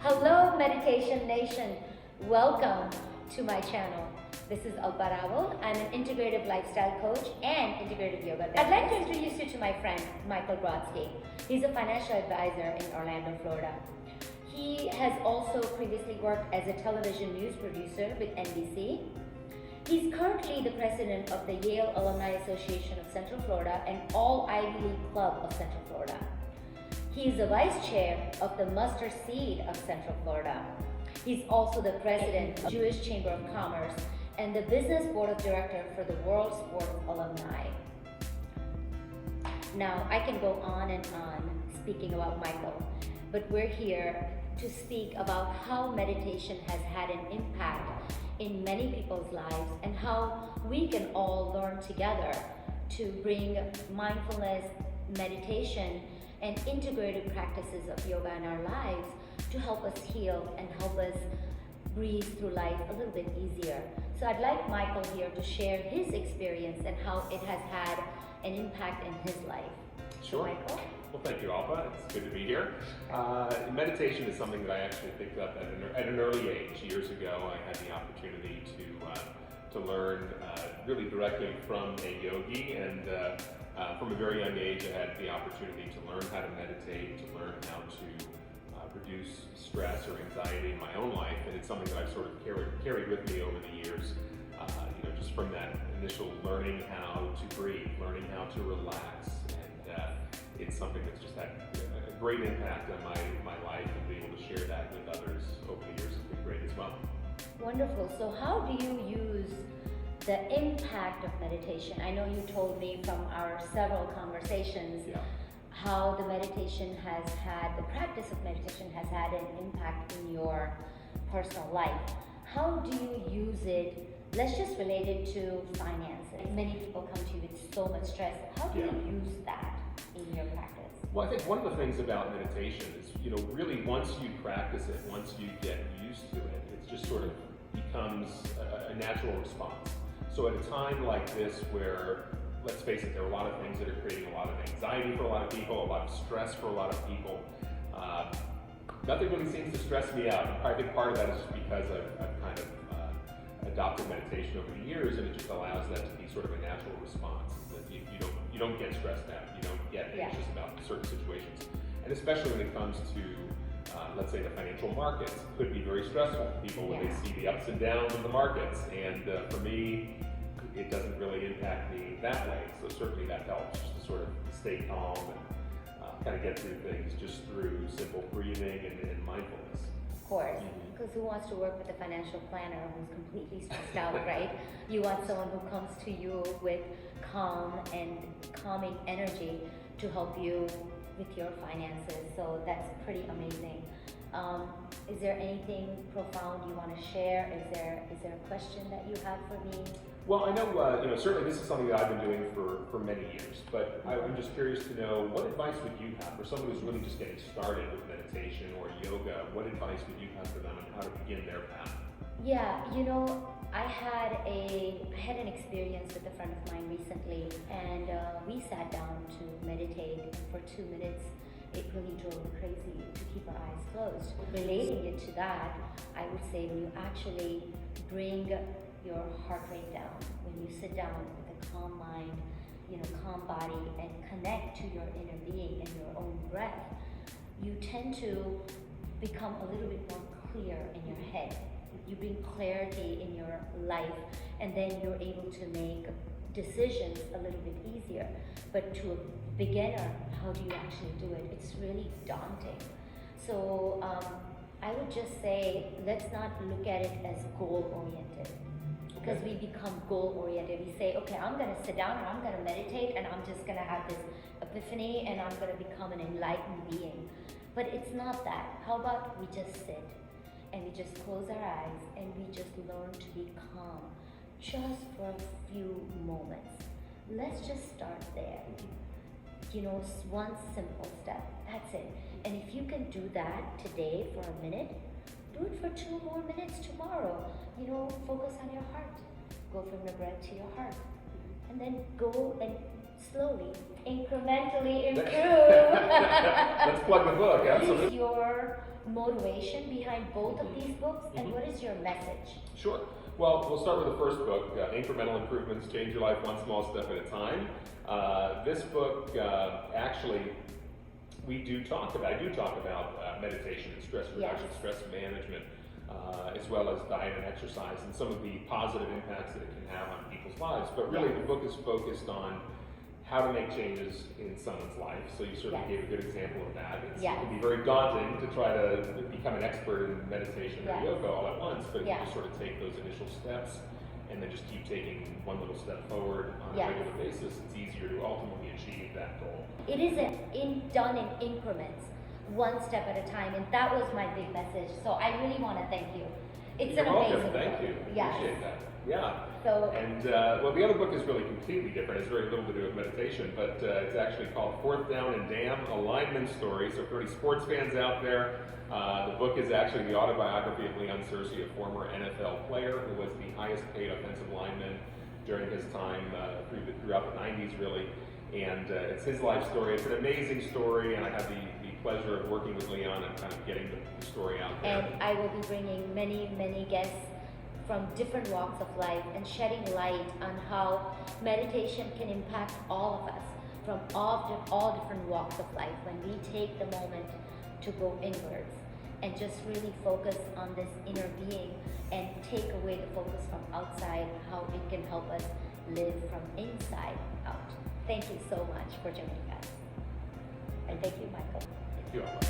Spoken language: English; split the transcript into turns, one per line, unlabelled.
Hello Meditation Nation, welcome to my channel. This is Alparavo. I'm an integrative lifestyle coach and integrative yoga therapist. I'd like to introduce you to my friend Michael Brodsky. He's a financial advisor in Orlando, Florida. He has also previously worked as a television news producer with NBC. He's currently the president of the Yale Alumni Association of Central Florida and All Ivy League Club of Central Florida. He is the vice chair of the Mustard Seed of Central Florida. He's also the president of Jewish Chamber of Commerce and the business board of director for the World Sports Alumni. Now, I can go on and on speaking about Michael, but we're here to speak about how meditation has had an impact in many people's lives and how we can all learn together to bring mindfulness, meditation, and integrative practices of yoga in our lives to help us heal and help us breathe through life a little bit easier. So I'd like Michael here to share his experience and how it has had an impact in his life.
Sure.
So Michael?
Well, thank you, Alpha. It's good to be here. Meditation is something that I actually picked up at an early age. Years ago, I had the opportunity to learn really directly from a yogi, and from a very young age, I had the opportunity to learn how to meditate, to learn how to reduce stress or anxiety in my own life, and it's something that I've sort of carried with me over the years. Just from that initial learning how to breathe, learning how to relax, and it's something that's just had a great impact on my life, and being able to share that with others over the years has been great as well.
Wonderful. So how do you use the impact of meditation? I know you told me from our several conversations how the meditation has had, the practice of meditation has had an impact in your personal life. How do you use it? Let's just relate it to finances. Many people come to you with so much stress. How do you use that in your practice?
Well, I think one of the things about meditation is, really once you practice it, once you get used to it, it just sort of becomes a natural response. So at a time like this where, let's face it, there are a lot of things that are creating a lot of anxiety for a lot of people, a lot of stress for a lot of people. Nothing really seems to stress me out. I think part of that is just because I've kind of adopted meditation over the years, and it just allows that to be sort of a natural response. That you don't get stressed out, you don't get anxious about certain situations, and especially when it comes to let's say the financial markets, it could be very stressful for people when they see the ups and downs of the markets. And for me, it doesn't really impact me that way. So certainly that helps just to sort of stay calm and kind of get through things just through simple breathing and mindfulness.
Of course, because who wants to work with a financial planner who's completely stressed out, right? You want someone who comes to you with calm and calming energy to help you with your finances. So that's pretty amazing. Is there anything profound you want to share? Is there a question that you have for me?
Well, I know, certainly this is something that I've been doing for many years, but I'm just curious to know, what advice would you have for someone who's really just getting started with meditation or yoga? What advice would you have for them on how to begin their path?
Yeah, I had an experience with a friend of mine recently, and we sat down to meditate, and for 2 minutes it really drove me crazy to keep our eyes closed. Relating it to that, I would say when you actually bring your heart rate down, when you sit down with a calm mind, calm body, and connect to your inner being and your own breath, you tend to become a little bit more clear in your head. You bring clarity in your life, and then you're able to make decisions a little bit easier. But to a beginner, how do you actually do it? It's really daunting. So I would just say, let's not look at it as goal-oriented, because we become goal-oriented. We say, okay, I'm going to sit down and I'm going to meditate, and I'm just going to have this epiphany, and I'm going to become an enlightened being. But it's not that. How about we just sit and we just close our eyes and we just learn to be calm just for a few moments. Let's just start there. One simple step. That's it. And if you can do that today for a minute, do it for 2 more minutes tomorrow. Focus on your heart. Go from the breath to your heart. And then go and slowly, incrementally improve.
Let's plug the book, absolutely.
Your motivation behind both of these books, and what is your message?
Sure. Well, we'll start with the first book, Incremental Improvements, Change Your Life One Small Step at a Time. This book, actually, I do talk about meditation and stress reduction, stress management, as well as diet and exercise, and some of the positive impacts that it can have on people's lives. But really, the book is focused on how to make changes in someone's life. So you certainly gave a good example of that. It can be very daunting to try to become an expert in meditation or yoga all at once, but if you just sort of take those initial steps and then just keep taking one little step forward on a regular basis, it's easier to ultimately achieve that goal.
It is done in increments, one step at a time, and that was my big message. So I really want to thank you. It's
You're
an amazing
welcome. Thank
book.
you. Appreciate that. Yeah.
So,
and well, the other book is really completely different. It's very little to do with meditation, but it's actually called Fourth Down and Damn, a lineman story. So for any sports fans out there, the book is actually the autobiography of Leon Searcy, a former NFL player who was the highest paid offensive lineman during his time throughout the 90s, really. And it's his life story. It's an amazing story, and I had the pleasure of working with Leon and kind of getting the story out there.
And I will be bringing many guests from different walks of life and shedding light on how meditation can impact all of us from all different walks of life when we take the moment to go inwards and just really focus on this inner being and take away the focus from outside, how it can help us live from inside out. Thank you so much for joining us. And thank you, Michael.
Thank you.